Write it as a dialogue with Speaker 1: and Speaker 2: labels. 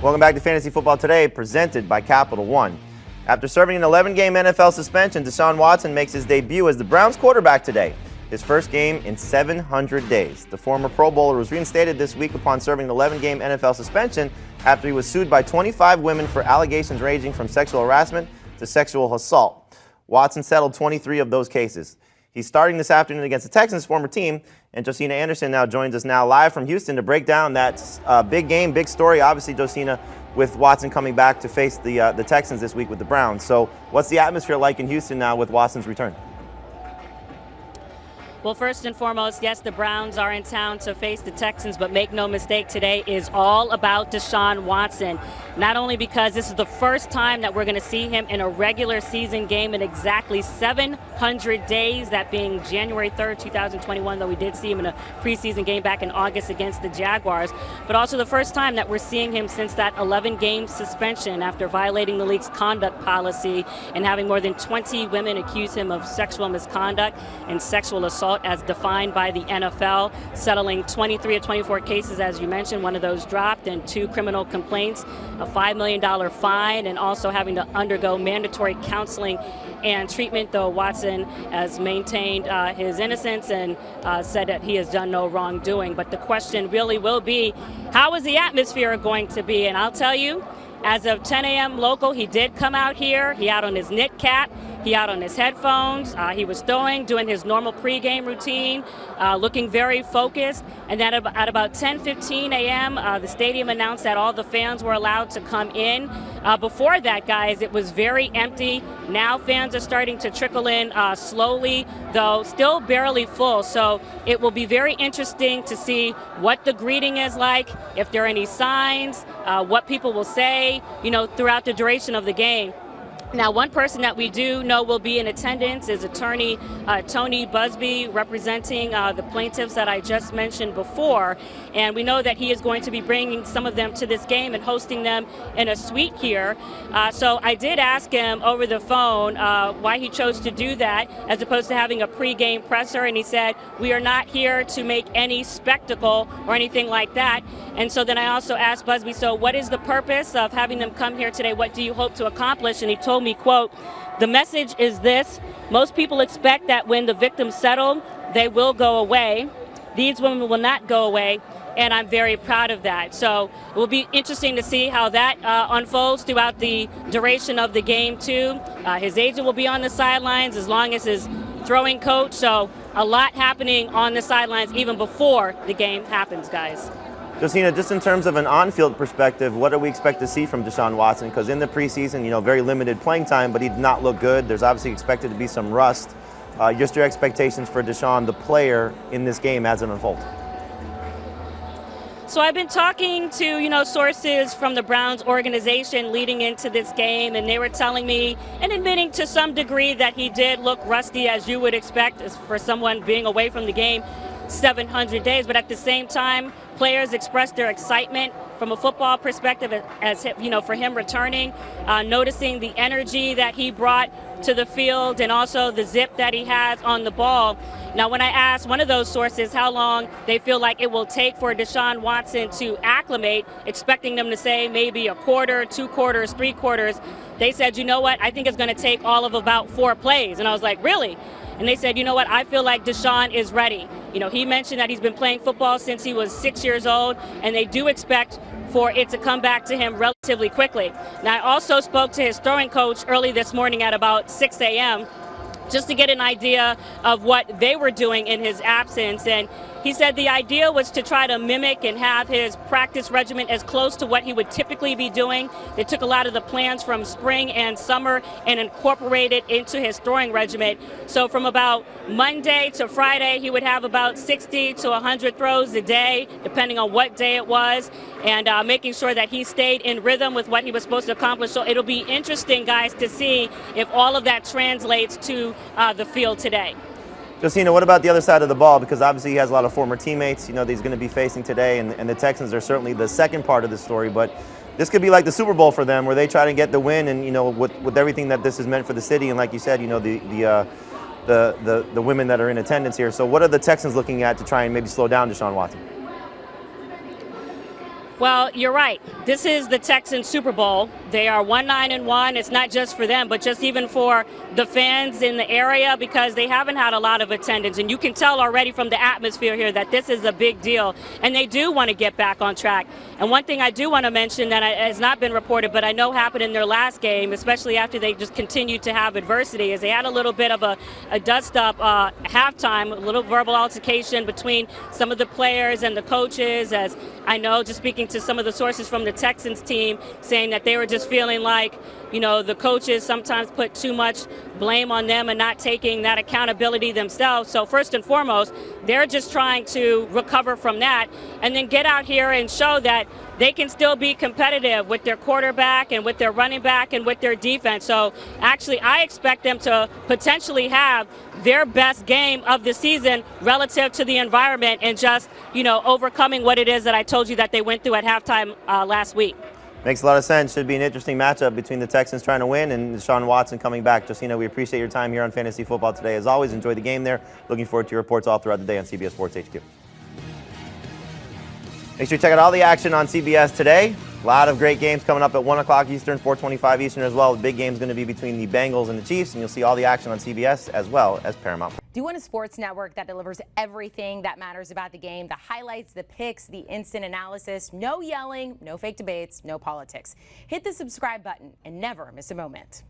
Speaker 1: Welcome back to Fantasy Football Today, presented by Capital One. After serving an 11-game NFL suspension, Deshaun Watson makes his debut as the Browns quarterback today, his first game in 700 days. The former Pro Bowler was reinstated this week upon serving an 11-game NFL suspension after he was sued by 25 women for allegations ranging from sexual harassment to sexual assault. Watson settled 23 of those cases. He's starting this afternoon against the Texans' former team, and Josina Anderson now joins us now live from Houston to break down that big game, big story, obviously, Josina, with Watson coming back to face the Texans this week with the Browns. So what's the atmosphere like in Houston now with Watson's return?
Speaker 2: Well, first and foremost, yes, the Browns are in town to face the Texans, but make no mistake, today is all about Deshaun Watson. Not only because this is the first time that we're going to see him in a regular season game in exactly 700 days, that being January 3rd, 2021, though we did see him in a preseason game back in August against the Jaguars, but also the first time that we're seeing him since that 11-game suspension after violating the league's conduct policy and having more than 20 women accuse him of sexual misconduct and sexual assault as defined by the NFL, settling 23 of 24 cases, as you mentioned, one of those dropped, and 2 criminal complaints, a $5 million fine, and also having to undergo mandatory counseling and treatment, though Watson has maintained his innocence and said that he has done no wrongdoing. But the question really will be, how is the atmosphere going to be? And I'll tell you, as of 10 a.m. local, he did come out here. He out on his knit cap. He out on his headphones. He was doing his normal pregame routine, looking very focused. And then at about 10:15 a.m., the stadium announced that all the fans were allowed to come in. Before that, guys, it was very empty. Now fans are starting to trickle in slowly, though still barely full. So it will be very interesting to see what the greeting is like, if there are any signs, what people will say, throughout the duration of the game. Now, one person that we do know will be in attendance is attorney Tony Busby, representing the plaintiffs that I just mentioned before. And we know that he is going to be bringing some of them to this game and hosting them in a suite here. So I did ask him over the phone why he chose to do that as opposed to having a pregame presser. And he said, we are not here to make any spectacle or anything like that. And so then I also asked Busby, so what is the purpose of having them come here today? What do you hope to accomplish? And he told me, quote, the message is this: most people expect that when the victims settle, they will go away. These women will not go away, and I'm very proud of that. So it will be interesting to see how that unfolds throughout the duration of the game, too. His agent will be on the sidelines as long as his throwing coach. So a lot happening on the sidelines even before the game happens, guys.
Speaker 1: Josina, just in terms of an on-field perspective, what do we expect to see from Deshaun Watson? Because in the preseason, very limited playing time, but he did not look good. There's obviously expected to be some rust. Just your expectations for Deshaun, the player, in this game as it unfolds.
Speaker 2: So I've been talking to, sources from the Browns organization leading into this game, and they were telling me and admitting to some degree that he did look rusty, as you would expect for someone being away from the game 700 days. But at the same time, players expressed their excitement from a football perspective as for him returning, noticing the energy that he brought to the field and also the zip that he has on the ball. Now, when I asked one of those sources how long they feel like it will take for Deshaun Watson to acclimate, expecting them to say maybe a quarter, 2 quarters, 3 quarters, they said, I think it's going to take all of about 4 plays. And I was like, really? And they said, I feel like Deshaun is ready. He mentioned that he's been playing football since he was 6 years old, and they do expect for it to come back to him relatively quickly. Now, I also spoke to his throwing coach early this morning at about 6 a.m. just to get an idea of what they were doing in his absence. And he said the idea was to try to mimic and have his practice regimen as close to what he would typically be doing. They took a lot of the plans from spring and summer and incorporated into his throwing regimen. So from about Monday to Friday, he would have about 60 to 100 throws a day, depending on what day it was, and making sure that he stayed in rhythm with what he was supposed to accomplish. So it'll be interesting, guys, to see if all of that translates to the field today.
Speaker 1: Josina, what about the other side of the ball? Because obviously he has a lot of former teammates, that he's going to be facing today, and the Texans are certainly the second part of the story. But this could be like the Super Bowl for them, where they try to get the win, and with everything that this has meant for the city, and like you said, the women that are in attendance here. So what are the Texans looking at to try and maybe slow down Deshaun Watson?
Speaker 2: Well, you're right. This is the Texans Super Bowl. They are 1-9-1. It's not just for them, but just even for the fans in the area, because they haven't had a lot of attendance. And you can tell already from the atmosphere here that this is a big deal. And they do want to get back on track. And one thing I do want to mention that has not been reported, but I know happened in their last game, especially after they just continued to have adversity, is they had a little bit of a dust-up halftime, a little verbal altercation between some of the players and the coaches, as I know, just speaking to some of the sources from the Texans team, saying that they were just feeling like, the coaches sometimes put too much blame on them and not taking that accountability themselves. So first and foremost, they're just trying to recover from that and then get out here and show that they can still be competitive with their quarterback and with their running back and with their defense. So actually, I expect them to potentially have their best game of the season relative to the environment and just, overcoming what it is that I told you that they went through at halftime last week.
Speaker 1: Makes a lot of sense. Should be an interesting matchup between the Texans trying to win and Deshaun Watson coming back. Just, we appreciate your time here on Fantasy Football today. As always, enjoy the game there. Looking forward to your reports all throughout the day on CBS Sports HQ. Make sure you check out all the action on CBS today. A lot of great games coming up at 1 o'clock Eastern, 4:25 Eastern as well. The big game's going to be between the Bengals and the Chiefs, and you'll see all the action on CBS as well as Paramount.
Speaker 3: Do you want a sports network that delivers everything that matters about the game? The highlights, the picks, the instant analysis, no yelling, no fake debates, no politics. Hit the subscribe button and never miss a moment.